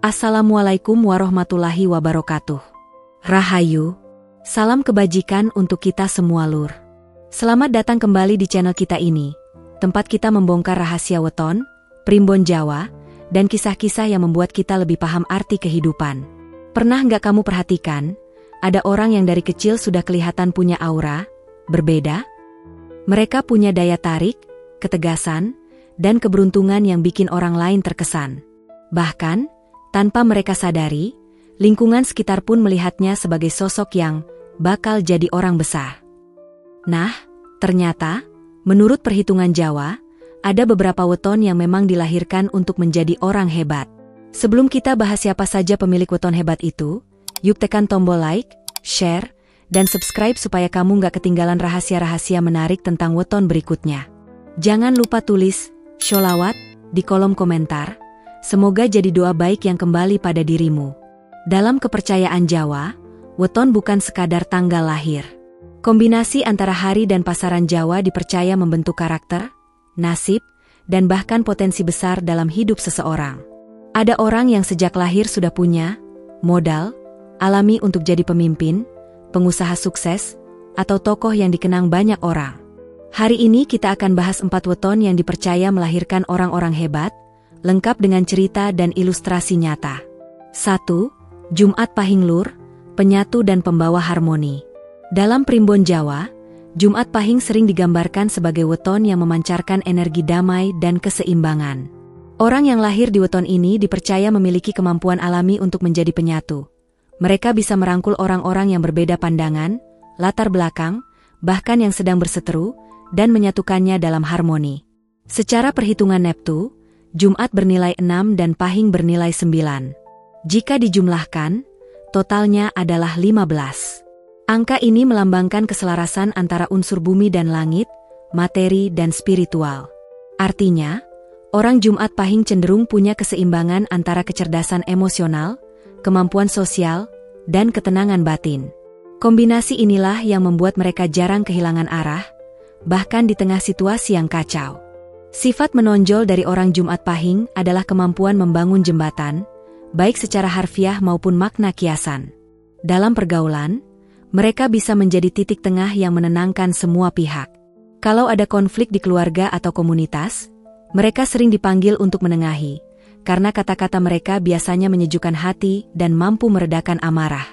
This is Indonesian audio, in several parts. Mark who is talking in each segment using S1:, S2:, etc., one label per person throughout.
S1: Assalamualaikum warahmatullahi wabarakatuh. Rahayu, salam kebajikan untuk kita semua lur. Selamat datang kembali di channel kita ini, tempat kita membongkar rahasia weton, primbon Jawa, dan kisah-kisah yang membuat kita lebih paham arti kehidupan. Pernah nggak kamu perhatikan, ada orang yang dari kecil sudah kelihatan punya aura berbeda? Mereka punya daya tarik, ketegasan, dan keberuntungan yang bikin orang lain terkesan. Bahkan, tanpa mereka sadari, lingkungan sekitar pun melihatnya sebagai sosok yang bakal jadi orang besar. Nah, ternyata, menurut perhitungan Jawa, ada beberapa weton yang memang dilahirkan untuk menjadi orang hebat. Sebelum kita bahas siapa saja pemilik weton hebat itu, yuk tekan tombol like, share, dan subscribe supaya kamu nggak ketinggalan rahasia-rahasia menarik tentang weton berikutnya. Jangan lupa tulis sholawat di kolom komentar. Semoga jadi doa baik yang kembali pada dirimu. Dalam kepercayaan Jawa, weton bukan sekadar tanggal lahir. Kombinasi antara hari dan pasaran Jawa dipercaya membentuk karakter, nasib, dan bahkan potensi besar dalam hidup seseorang. Ada orang yang sejak lahir sudah punya modal alami untuk jadi pemimpin, pengusaha sukses, atau tokoh yang dikenang banyak orang. Hari ini kita akan bahas 4 weton yang dipercaya melahirkan orang-orang hebat, lengkap dengan cerita dan ilustrasi nyata. 1. Jumat Pahing Lur, penyatu dan pembawa harmoni. Dalam primbon Jawa, Jumat Pahing sering digambarkan sebagai weton yang memancarkan energi damai dan keseimbangan. Orang yang lahir di weton ini dipercaya memiliki kemampuan alami untuk menjadi penyatu. Mereka bisa merangkul orang-orang yang berbeda pandangan, latar belakang, bahkan yang sedang berseteru, dan menyatukannya dalam harmoni. Secara perhitungan Neptu, Jumat bernilai 6 dan Pahing bernilai 9. Jika dijumlahkan, totalnya adalah 15. Angka ini melambangkan keselarasan antara unsur bumi dan langit, materi dan spiritual. Artinya, orang Jumat Pahing cenderung punya keseimbangan antara kecerdasan emosional, kemampuan sosial, dan ketenangan batin. Kombinasi inilah yang membuat mereka jarang kehilangan arah, bahkan di tengah situasi yang kacau. Sifat menonjol dari orang Jumat Pahing adalah kemampuan membangun jembatan, baik secara harfiah maupun makna kiasan. Dalam pergaulan, mereka bisa menjadi titik tengah yang menenangkan semua pihak. Kalau ada konflik di keluarga atau komunitas, mereka sering dipanggil untuk menengahi, karena kata-kata mereka biasanya menyejukkan hati dan mampu meredakan amarah.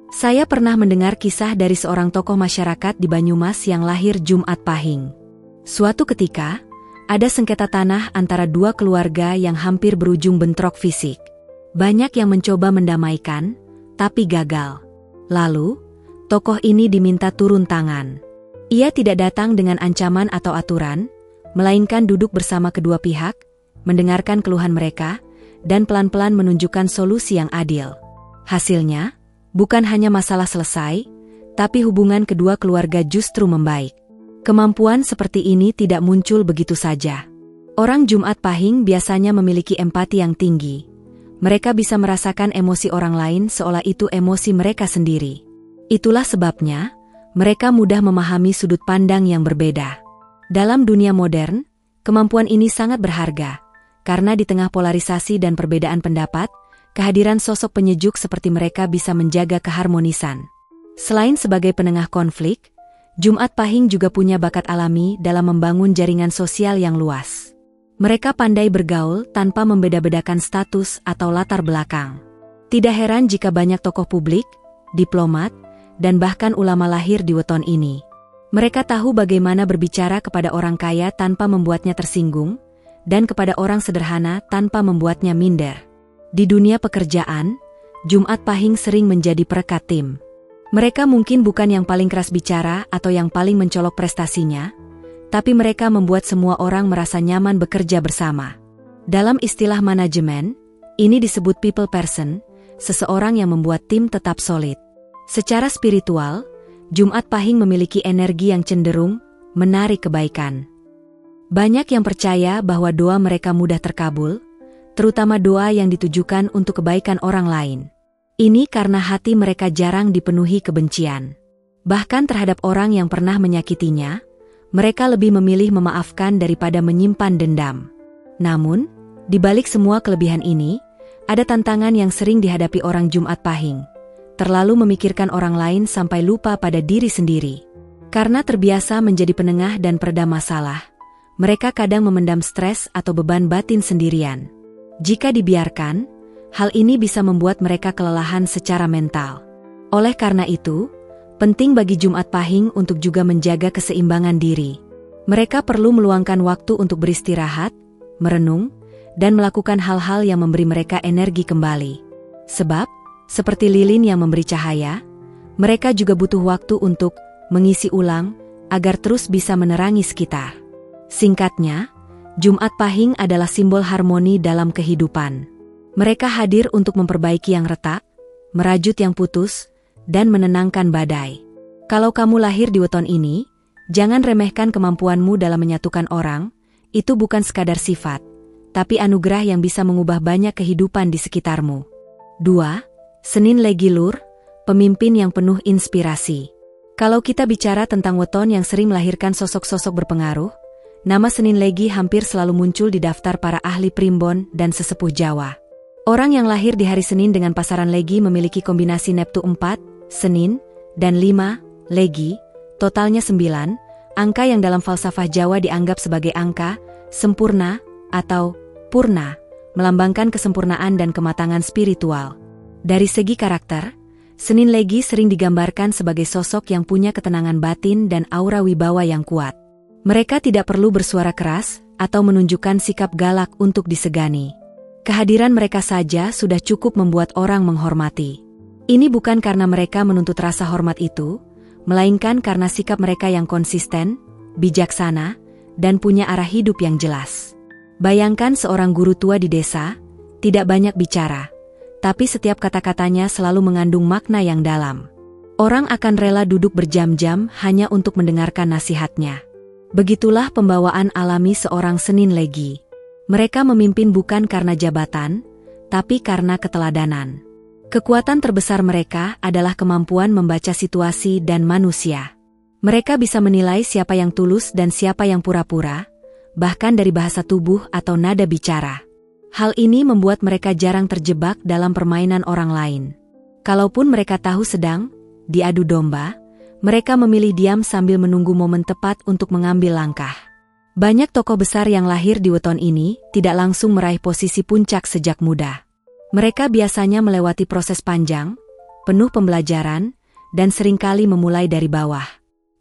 S1: Saya pernah mendengar kisah dari seorang tokoh masyarakat di Banyumas yang lahir Jumat Pahing. Suatu ketika, ada sengketa tanah antara dua keluarga yang hampir berujung bentrok fisik. Banyak yang mencoba mendamaikan, tapi gagal. Lalu, tokoh ini diminta turun tangan. Ia tidak datang dengan ancaman atau aturan, melainkan duduk bersama kedua pihak, mendengarkan keluhan mereka, dan pelan-pelan menunjukkan solusi yang adil. Hasilnya, bukan hanya masalah selesai, tapi hubungan kedua keluarga justru membaik. Kemampuan seperti ini tidak muncul begitu saja. Orang Jumat Pahing biasanya memiliki empati yang tinggi. Mereka bisa merasakan emosi orang lain seolah itu emosi mereka sendiri. Itulah sebabnya, mereka mudah memahami sudut pandang yang berbeda. Dalam dunia modern, kemampuan ini sangat berharga, karena di tengah polarisasi dan perbedaan pendapat, kehadiran sosok penyejuk seperti mereka bisa menjaga keharmonisan. Selain sebagai penengah konflik, Jumat Pahing juga punya bakat alami dalam membangun jaringan sosial yang luas. Mereka pandai bergaul tanpa membeda-bedakan status atau latar belakang. Tidak heran jika banyak tokoh publik, diplomat, dan bahkan ulama lahir di weton ini. Mereka tahu bagaimana berbicara kepada orang kaya tanpa membuatnya tersinggung, dan kepada orang sederhana tanpa membuatnya minder. Di dunia pekerjaan, Jumat Pahing sering menjadi perekat tim. Mereka mungkin bukan yang paling keras bicara atau yang paling mencolok prestasinya, tapi mereka membuat semua orang merasa nyaman bekerja bersama. Dalam istilah manajemen, ini disebut people person, seseorang yang membuat tim tetap solid. Secara spiritual, Jumat Pahing memiliki energi yang cenderung menarik kebaikan. Banyak yang percaya bahwa doa mereka mudah terkabul, terutama doa yang ditujukan untuk kebaikan orang lain. Ini karena hati mereka jarang dipenuhi kebencian. Bahkan terhadap orang yang pernah menyakitinya, mereka lebih memilih memaafkan daripada menyimpan dendam. Namun, di balik semua kelebihan ini, Ada tantangan yang sering dihadapi orang Jumat Pahing. Terlalu memikirkan orang lain sampai lupa pada diri sendiri. Karena terbiasa menjadi penengah dan peredam masalah, mereka kadang memendam stres atau beban batin sendirian. Jika dibiarkan, hal ini bisa membuat mereka kelelahan secara mental. Oleh karena itu, penting bagi Jumat Pahing untuk juga menjaga keseimbangan diri. Mereka perlu meluangkan waktu untuk beristirahat, merenung, dan melakukan hal-hal yang memberi mereka energi kembali. Sebab, seperti lilin yang memberi cahaya, mereka juga butuh waktu untuk mengisi ulang agar terus bisa menerangi sekitar. Singkatnya, Jumat Pahing adalah simbol harmoni dalam kehidupan. Mereka hadir untuk memperbaiki yang retak, merajut yang putus, dan menenangkan badai. Kalau kamu lahir di weton ini, jangan remehkan kemampuanmu dalam menyatukan orang. Itu bukan sekadar sifat, tapi anugerah yang bisa mengubah banyak kehidupan di sekitarmu. 2. Senin Legi Lur, pemimpin yang penuh inspirasi. Kalau kita bicara tentang weton yang sering melahirkan sosok-sosok berpengaruh, nama Senin Legi hampir selalu muncul di daftar para ahli primbon dan sesepuh Jawa. Orang yang lahir di hari Senin dengan pasaran Legi memiliki kombinasi Neptu 4, Senin, dan 5, Legi, totalnya 9, angka yang dalam falsafah Jawa dianggap sebagai angka sempurna atau purna, melambangkan kesempurnaan dan kematangan spiritual. Dari segi karakter, Senin Legi sering digambarkan sebagai sosok yang punya ketenangan batin dan aura wibawa yang kuat. Mereka tidak perlu bersuara keras atau menunjukkan sikap galak untuk disegani. Kehadiran mereka saja sudah cukup membuat orang menghormati. Ini bukan karena mereka menuntut rasa hormat itu, melainkan karena sikap mereka yang konsisten, bijaksana, dan punya arah hidup yang jelas. Bayangkan seorang guru tua di desa, tidak banyak bicara, tapi setiap kata-katanya selalu mengandung makna yang dalam. Orang akan rela duduk berjam-jam hanya untuk mendengarkan nasihatnya. Begitulah pembawaan alami seorang Senin Legi. Mereka memimpin bukan karena jabatan, tapi karena keteladanan. Kekuatan terbesar mereka adalah kemampuan membaca situasi dan manusia. Mereka bisa menilai siapa yang tulus dan siapa yang pura-pura, bahkan dari bahasa tubuh atau nada bicara. Hal ini membuat mereka jarang terjebak dalam permainan orang lain. Kalaupun mereka tahu sedang diadu domba, mereka memilih diam sambil menunggu momen tepat untuk mengambil langkah. Banyak tokoh besar yang lahir di weton ini tidak langsung meraih posisi puncak sejak muda. Mereka biasanya melewati proses panjang, penuh pembelajaran, dan seringkali memulai dari bawah.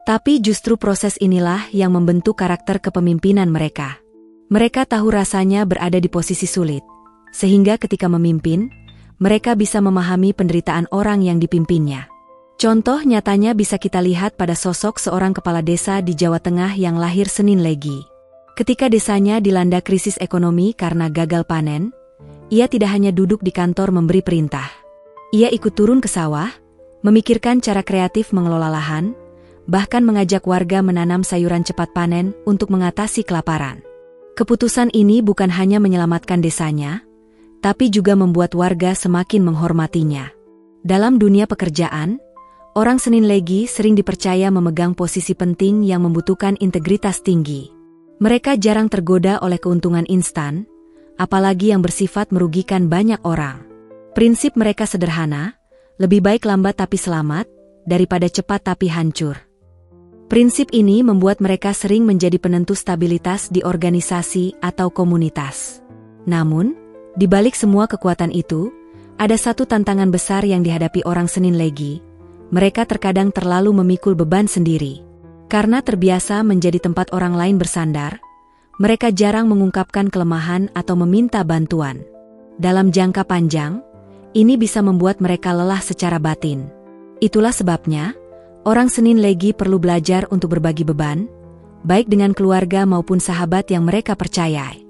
S1: Tapi justru proses inilah yang membentuk karakter kepemimpinan mereka. Mereka tahu rasanya berada di posisi sulit, sehingga ketika memimpin, mereka bisa memahami penderitaan orang yang dipimpinnya. Contoh nyatanya bisa kita lihat pada sosok seorang kepala desa di Jawa Tengah yang lahir Senin Legi. Ketika desanya dilanda krisis ekonomi karena gagal panen, ia tidak hanya duduk di kantor memberi perintah. Ia ikut turun ke sawah, memikirkan cara kreatif mengelola lahan, bahkan mengajak warga menanam sayuran cepat panen untuk mengatasi kelaparan. Keputusan ini bukan hanya menyelamatkan desanya, tapi juga membuat warga semakin menghormatinya. Dalam dunia pekerjaan, orang Senin Legi sering dipercaya memegang posisi penting yang membutuhkan integritas tinggi. Mereka jarang tergoda oleh keuntungan instan, apalagi yang bersifat merugikan banyak orang. Prinsip mereka sederhana, lebih baik lambat tapi selamat, daripada cepat tapi hancur. Prinsip ini membuat mereka sering menjadi penentu stabilitas di organisasi atau komunitas. Namun, di balik semua kekuatan itu, ada satu tantangan besar yang dihadapi orang Senin Legi. Mereka terkadang terlalu memikul beban sendiri. Karena terbiasa menjadi tempat orang lain bersandar, mereka jarang mengungkapkan kelemahan atau meminta bantuan. Dalam jangka panjang, ini bisa membuat mereka lelah secara batin. Itulah sebabnya, orang Senin Legi perlu belajar untuk berbagi beban, baik dengan keluarga maupun sahabat yang mereka percayai.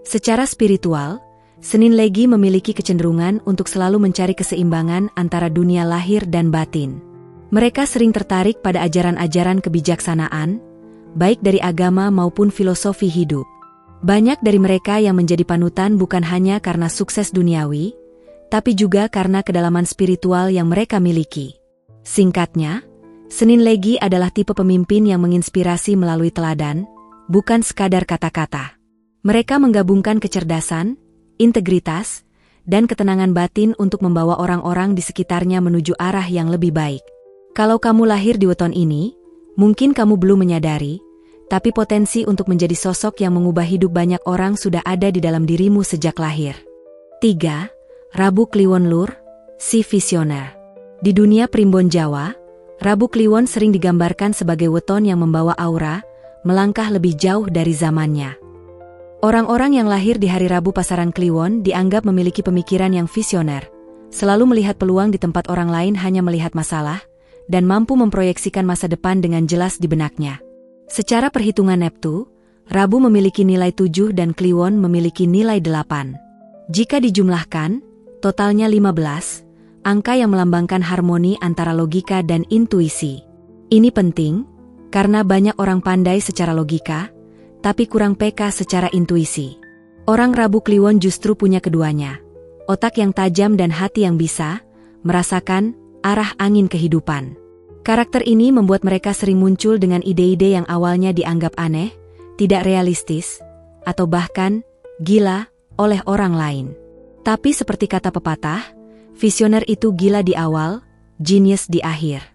S1: Secara spiritual, Senin Legi memiliki kecenderungan untuk selalu mencari keseimbangan antara dunia lahir dan batin. Mereka sering tertarik pada ajaran-ajaran kebijaksanaan, baik dari agama maupun filosofi hidup. Banyak dari mereka yang menjadi panutan bukan hanya karena sukses duniawi, tapi juga karena kedalaman spiritual yang mereka miliki. Singkatnya, Senin Legi adalah tipe pemimpin yang menginspirasi melalui teladan, bukan sekadar kata-kata. Mereka menggabungkan kecerdasan, integritas, dan ketenangan batin untuk membawa orang-orang di sekitarnya menuju arah yang lebih baik. Kalau kamu lahir di weton ini, mungkin kamu belum menyadari, tapi potensi untuk menjadi sosok yang mengubah hidup banyak orang sudah ada di dalam dirimu sejak lahir. 3. Rabu Kliwon Lur, si visioner. Di dunia primbon Jawa, Rabu Kliwon sering digambarkan sebagai weton yang membawa aura, melangkah lebih jauh dari zamannya. Orang-orang yang lahir di hari Rabu pasaran Kliwon dianggap memiliki pemikiran yang visioner, selalu melihat peluang di tempat orang lain hanya melihat masalah, dan mampu memproyeksikan masa depan dengan jelas di benaknya. Secara perhitungan Neptu, Rabu memiliki nilai 7 dan Kliwon memiliki nilai 8. Jika dijumlahkan, totalnya 15, angka yang melambangkan harmoni antara logika dan intuisi. Ini penting, karena banyak orang pandai secara logika, tapi kurang peka secara intuisi. Orang Rabu Kliwon justru punya keduanya. Otak yang tajam dan hati yang bisa merasakan arah angin kehidupan. Karakter ini membuat mereka sering muncul dengan ide-ide yang awalnya dianggap aneh, tidak realistis, atau bahkan gila oleh orang lain. Tapi seperti kata pepatah, visioner itu gila di awal, genius di akhir.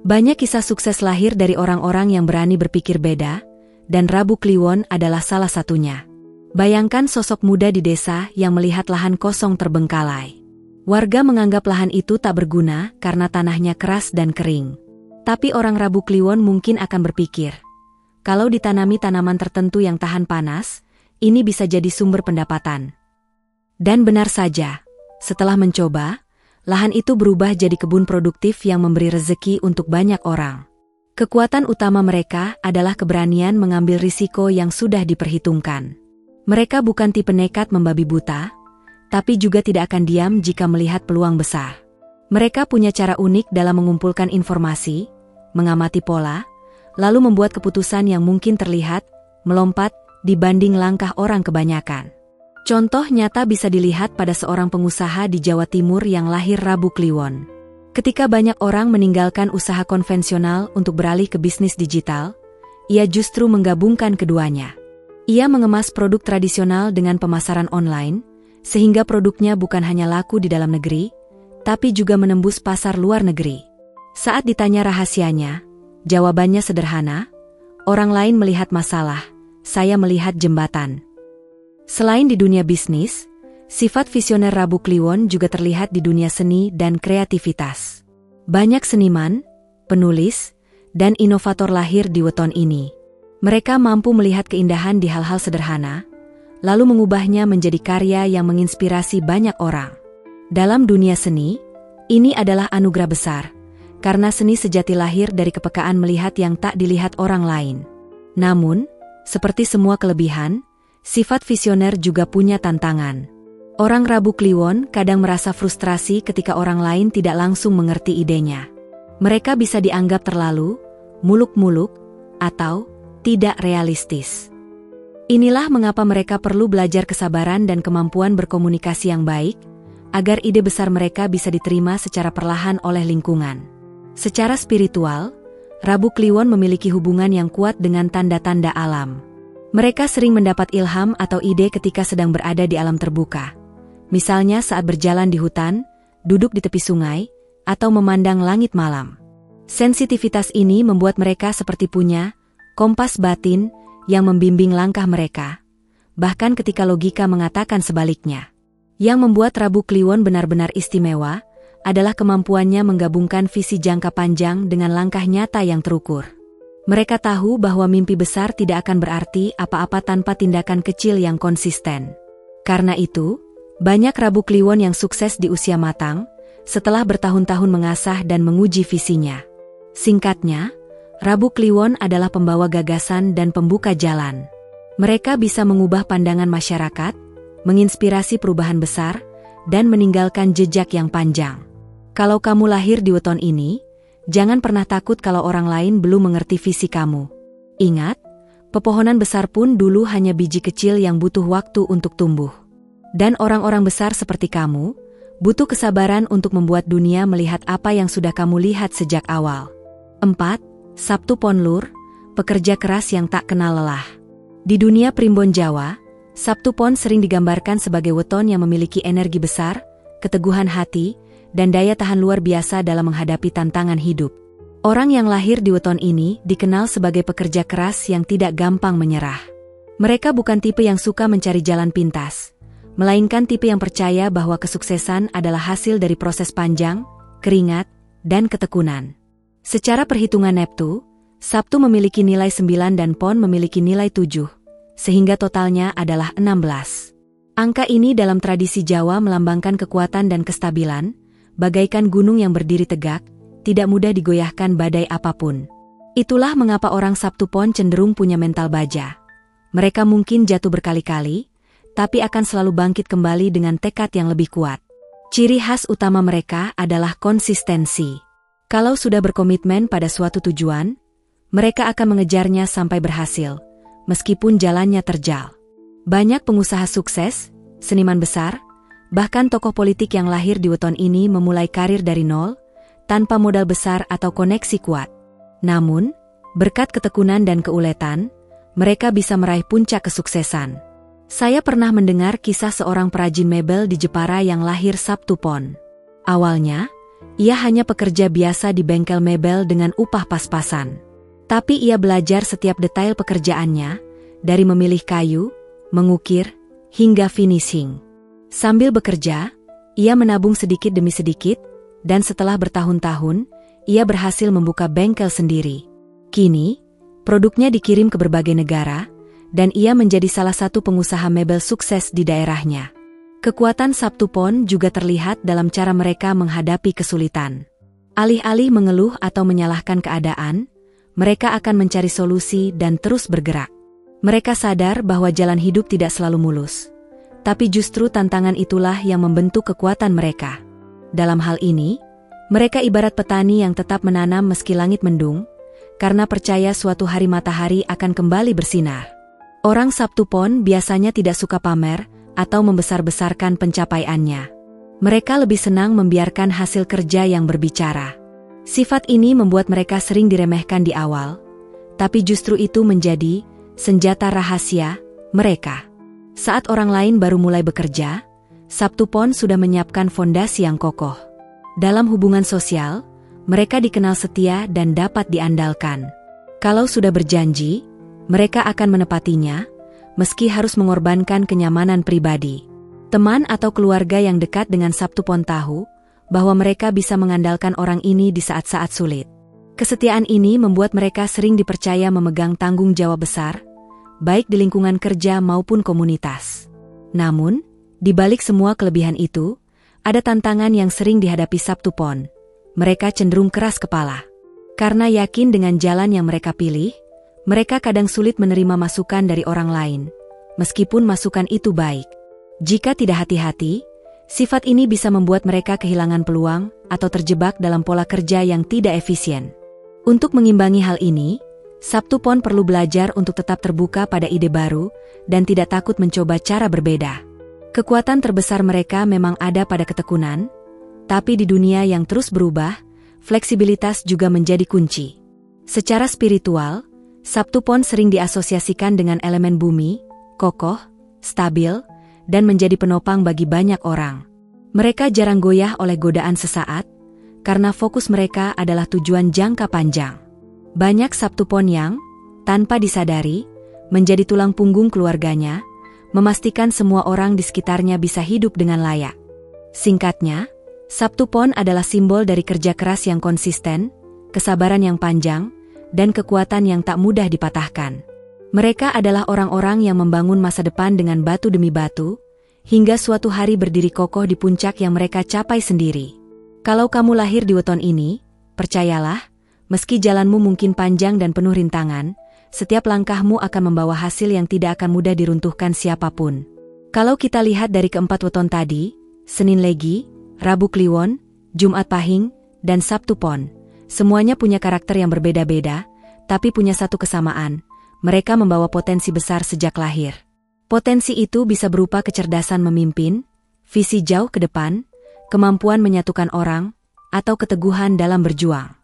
S1: Banyak kisah sukses lahir dari orang-orang yang berani berpikir beda, dan Rabu Kliwon adalah salah satunya. Bayangkan sosok muda di desa yang melihat lahan kosong terbengkalai. Warga menganggap lahan itu tak berguna karena tanahnya keras dan kering. Tapi orang Rabu Kliwon mungkin akan berpikir, kalau ditanami tanaman tertentu yang tahan panas, ini bisa jadi sumber pendapatan. Dan benar saja, setelah mencoba, lahan itu berubah jadi kebun produktif yang memberi rezeki untuk banyak orang. Kekuatan utama mereka adalah keberanian mengambil risiko yang sudah diperhitungkan. Mereka bukan tipe nekat membabi buta, tapi juga tidak akan diam jika melihat peluang besar. Mereka punya cara unik dalam mengumpulkan informasi, mengamati pola, lalu membuat keputusan yang mungkin terlihat melompat dibanding langkah orang kebanyakan. Contoh nyata bisa dilihat pada seorang pengusaha di Jawa Timur yang lahir Rabu Kliwon. Ketika banyak orang meninggalkan usaha konvensional untuk beralih ke bisnis digital, ia justru menggabungkan keduanya. Ia mengemas produk tradisional dengan pemasaran online, sehingga produknya bukan hanya laku di dalam negeri, tapi juga menembus pasar luar negeri. Saat ditanya rahasianya, jawabannya sederhana, orang lain melihat masalah, saya melihat jembatan. Selain di dunia bisnis, sifat visioner Rabu Kliwon juga terlihat di dunia seni dan kreativitas. Banyak seniman, penulis, dan inovator lahir di weton ini. Mereka mampu melihat keindahan di hal-hal sederhana, lalu mengubahnya menjadi karya yang menginspirasi banyak orang. Dalam dunia seni, ini adalah anugerah besar, karena seni sejati lahir dari kepekaan melihat yang tak dilihat orang lain. Namun, seperti semua kelebihan, sifat visioner juga punya tantangan. Orang Rabu Kliwon kadang merasa frustrasi ketika orang lain tidak langsung mengerti idenya. Mereka bisa dianggap terlalu muluk-muluk atau tidak realistis. Inilah mengapa mereka perlu belajar kesabaran dan kemampuan berkomunikasi yang baik, agar ide besar mereka bisa diterima secara perlahan oleh lingkungan. Secara spiritual, Rabu Kliwon memiliki hubungan yang kuat dengan tanda-tanda alam. Mereka sering mendapat ilham atau ide ketika sedang berada di alam terbuka. Misalnya saat berjalan di hutan, duduk di tepi sungai, atau memandang langit malam. Sensitivitas ini membuat mereka seperti punya kompas batin yang membimbing langkah mereka, bahkan ketika logika mengatakan sebaliknya. Yang membuat Rabu Kliwon benar-benar istimewa adalah kemampuannya menggabungkan visi jangka panjang dengan langkah nyata yang terukur. Mereka tahu bahwa mimpi besar tidak akan berarti apa-apa tanpa tindakan kecil yang konsisten. Karena itu, banyak Rabu Kliwon yang sukses di usia matang, setelah bertahun-tahun mengasah dan menguji visinya. Singkatnya, Rabu Kliwon adalah pembawa gagasan dan pembuka jalan. Mereka bisa mengubah pandangan masyarakat, menginspirasi perubahan besar, dan meninggalkan jejak yang panjang. Kalau kamu lahir di weton ini, jangan pernah takut kalau orang lain belum mengerti visi kamu. Ingat, pepohonan besar pun dulu hanya biji kecil yang butuh waktu untuk tumbuh. Dan orang-orang besar seperti kamu, butuh kesabaran untuk membuat dunia melihat apa yang sudah kamu lihat sejak awal. 4. Sabtu Pon Lur, pekerja keras yang tak kenal lelah. Di dunia primbon Jawa, Sabtu Pon sering digambarkan sebagai weton yang memiliki energi besar, keteguhan hati, dan daya tahan luar biasa dalam menghadapi tantangan hidup. Orang yang lahir di weton ini dikenal sebagai pekerja keras yang tidak gampang menyerah. Mereka bukan tipe yang suka mencari jalan pintas, melainkan tipe yang percaya bahwa kesuksesan adalah hasil dari proses panjang, keringat, dan ketekunan. Secara perhitungan Neptu, Sabtu memiliki nilai 9 dan Pon memiliki nilai 7, sehingga totalnya adalah 16. Angka ini dalam tradisi Jawa melambangkan kekuatan dan kestabilan, bagaikan gunung yang berdiri tegak, tidak mudah digoyahkan badai apapun. Itulah mengapa orang Sabtu Pon cenderung punya mental baja. Mereka mungkin jatuh berkali-kali, tapi akan selalu bangkit kembali dengan tekad yang lebih kuat. Ciri khas utama mereka adalah konsistensi. Kalau sudah berkomitmen pada suatu tujuan, mereka akan mengejarnya sampai berhasil, meskipun jalannya terjal. Banyak pengusaha sukses, seniman besar, bahkan tokoh politik yang lahir di weton ini memulai karir dari nol, tanpa modal besar atau koneksi kuat. Namun, berkat ketekunan dan keuletan, mereka bisa meraih puncak kesuksesan. Saya pernah mendengar kisah seorang perajin mebel di Jepara yang lahir Sabtu Pon. Awalnya, ia hanya pekerja biasa di bengkel mebel dengan upah pas-pasan. Tapi ia belajar setiap detail pekerjaannya, dari memilih kayu, mengukir, hingga finishing. Sambil bekerja, ia menabung sedikit demi sedikit, dan setelah bertahun-tahun, ia berhasil membuka bengkel sendiri. Kini, produknya dikirim ke berbagai negara, dan ia menjadi salah satu pengusaha mebel sukses di daerahnya. Kekuatan Sabtu Pon juga terlihat dalam cara mereka menghadapi kesulitan. Alih-alih mengeluh atau menyalahkan keadaan, mereka akan mencari solusi dan terus bergerak. Mereka sadar bahwa jalan hidup tidak selalu mulus, tapi justru tantangan itulah yang membentuk kekuatan mereka. Dalam hal ini, mereka ibarat petani yang tetap menanam meski langit mendung, karena percaya suatu hari matahari akan kembali bersinar. Orang Sabtu Pon biasanya tidak suka pamer atau membesar-besarkan pencapaiannya. Mereka lebih senang membiarkan hasil kerja yang berbicara. Sifat ini membuat mereka sering diremehkan di awal, tapi justru itu menjadi senjata rahasia mereka. Saat orang lain baru mulai bekerja, Sabtu Pon sudah menyiapkan fondasi yang kokoh. Dalam hubungan sosial, mereka dikenal setia dan dapat diandalkan. Kalau sudah berjanji, mereka akan menepatinya, meski harus mengorbankan kenyamanan pribadi. Teman atau keluarga yang dekat dengan Sabtu Pon tahu bahwa mereka bisa mengandalkan orang ini di saat-saat sulit. Kesetiaan ini membuat mereka sering dipercaya memegang tanggung jawab besar, baik di lingkungan kerja maupun komunitas. Namun, di balik semua kelebihan itu, ada tantangan yang sering dihadapi Sabtu Pon. Mereka cenderung keras kepala. Karena yakin dengan jalan yang mereka pilih, mereka kadang sulit menerima masukan dari orang lain, meskipun masukan itu baik. Jika tidak hati-hati, sifat ini bisa membuat mereka kehilangan peluang atau terjebak dalam pola kerja yang tidak efisien. Untuk mengimbangi hal ini, Sabtu Pon perlu belajar untuk tetap terbuka pada ide baru dan tidak takut mencoba cara berbeda. Kekuatan terbesar mereka memang ada pada ketekunan, tapi di dunia yang terus berubah, fleksibilitas juga menjadi kunci. Secara spiritual, Sabtu Pon sering diasosiasikan dengan elemen bumi, kokoh, stabil, dan menjadi penopang bagi banyak orang. Mereka jarang goyah oleh godaan sesaat, karena fokus mereka adalah tujuan jangka panjang. Banyak Sabtu Pon yang, tanpa disadari, menjadi tulang punggung keluarganya, memastikan semua orang di sekitarnya bisa hidup dengan layak. Singkatnya, Sabtu Pon adalah simbol dari kerja keras yang konsisten, kesabaran yang panjang, dan kekuatan yang tak mudah dipatahkan. Mereka adalah orang-orang yang membangun masa depan dengan batu demi batu, hingga suatu hari berdiri kokoh di puncak yang mereka capai sendiri. Kalau kamu lahir di weton ini, percayalah, meski jalanmu mungkin panjang dan penuh rintangan, setiap langkahmu akan membawa hasil yang tidak akan mudah diruntuhkan siapapun. Kalau kita lihat dari keempat weton tadi, Senin Legi, Rabu Kliwon, Jumat Pahing, dan Sabtu Pon, semuanya punya karakter yang berbeda-beda, tapi punya satu kesamaan. Mereka membawa potensi besar sejak lahir. Potensi itu bisa berupa kecerdasan memimpin, visi jauh ke depan, kemampuan menyatukan orang, atau keteguhan dalam berjuang.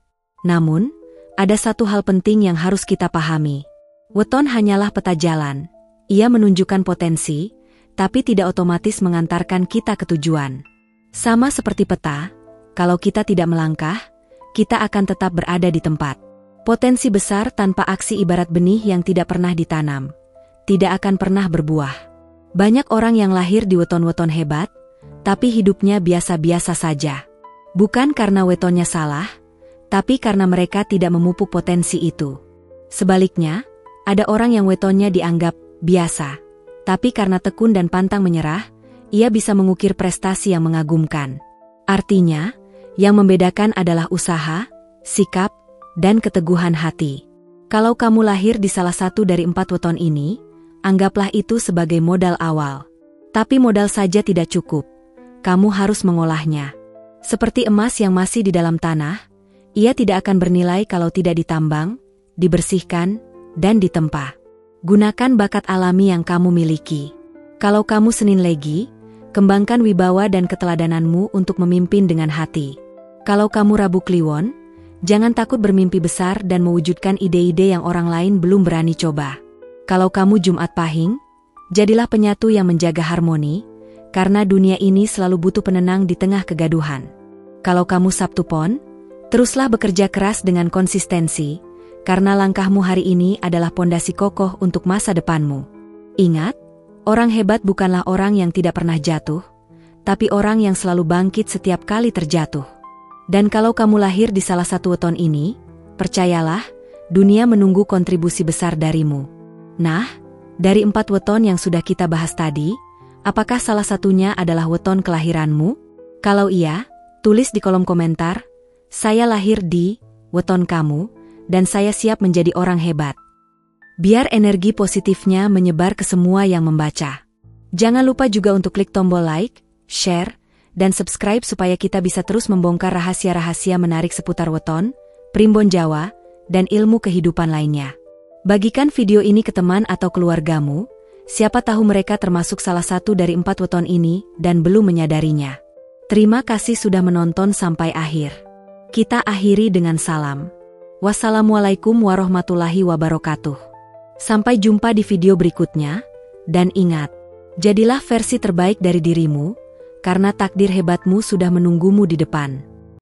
S1: Namun, ada satu hal penting yang harus kita pahami. Weton hanyalah peta jalan. Ia menunjukkan potensi, tapi tidak otomatis mengantarkan kita ke tujuan. Sama seperti peta, kalau kita tidak melangkah, kita akan tetap berada di tempat. Potensi besar tanpa aksi ibarat benih yang tidak pernah ditanam, tidak akan pernah berbuah. Banyak orang yang lahir di weton-weton hebat, tapi hidupnya biasa-biasa saja. Bukan karena wetonnya salah, tapi karena mereka tidak memupuk potensi itu. Sebaliknya, ada orang yang wetonnya dianggap biasa, tapi karena tekun dan pantang menyerah, ia bisa mengukir prestasi yang mengagumkan. Artinya, yang membedakan adalah usaha, sikap, dan keteguhan hati. Kalau kamu lahir di salah satu dari 4 weton ini, anggaplah itu sebagai modal awal. Tapi modal saja tidak cukup. Kamu harus mengolahnya. Seperti emas yang masih di dalam tanah, ia tidak akan bernilai kalau tidak ditambang, dibersihkan, dan ditempa. Gunakan bakat alami yang kamu miliki. Kalau kamu Senin Legi, kembangkan wibawa dan keteladananmu untuk memimpin dengan hati. Kalau kamu Rabu Kliwon, jangan takut bermimpi besar dan mewujudkan ide-ide yang orang lain belum berani coba. Kalau kamu Jumat Pahing, jadilah penyatu yang menjaga harmoni, karena dunia ini selalu butuh penenang di tengah kegaduhan. Kalau kamu Sabtu Pon, teruslah bekerja keras dengan konsistensi, karena langkahmu hari ini adalah pondasi kokoh untuk masa depanmu. Ingat, orang hebat bukanlah orang yang tidak pernah jatuh, tapi orang yang selalu bangkit setiap kali terjatuh. Dan kalau kamu lahir di salah satu weton ini, percayalah, dunia menunggu kontribusi besar darimu. Nah, dari 4 weton yang sudah kita bahas tadi, apakah salah satunya adalah weton kelahiranmu? Kalau iya, tulis di kolom komentar, saya lahir di weton kamu, dan saya siap menjadi orang hebat. Biar energi positifnya menyebar ke semua yang membaca. Jangan lupa juga untuk klik tombol like, share, dan subscribe supaya kita bisa terus membongkar rahasia-rahasia menarik seputar weton, primbon Jawa, dan ilmu kehidupan lainnya. Bagikan video ini ke teman atau keluargamu, siapa tahu mereka termasuk salah satu dari 4 weton ini dan belum menyadarinya. Terima kasih sudah menonton sampai akhir. Kita akhiri dengan salam. Wassalamualaikum warahmatullahi wabarakatuh. Sampai jumpa di video berikutnya, dan ingat, jadilah versi terbaik dari dirimu, karena takdir hebatmu sudah menunggumu di depan.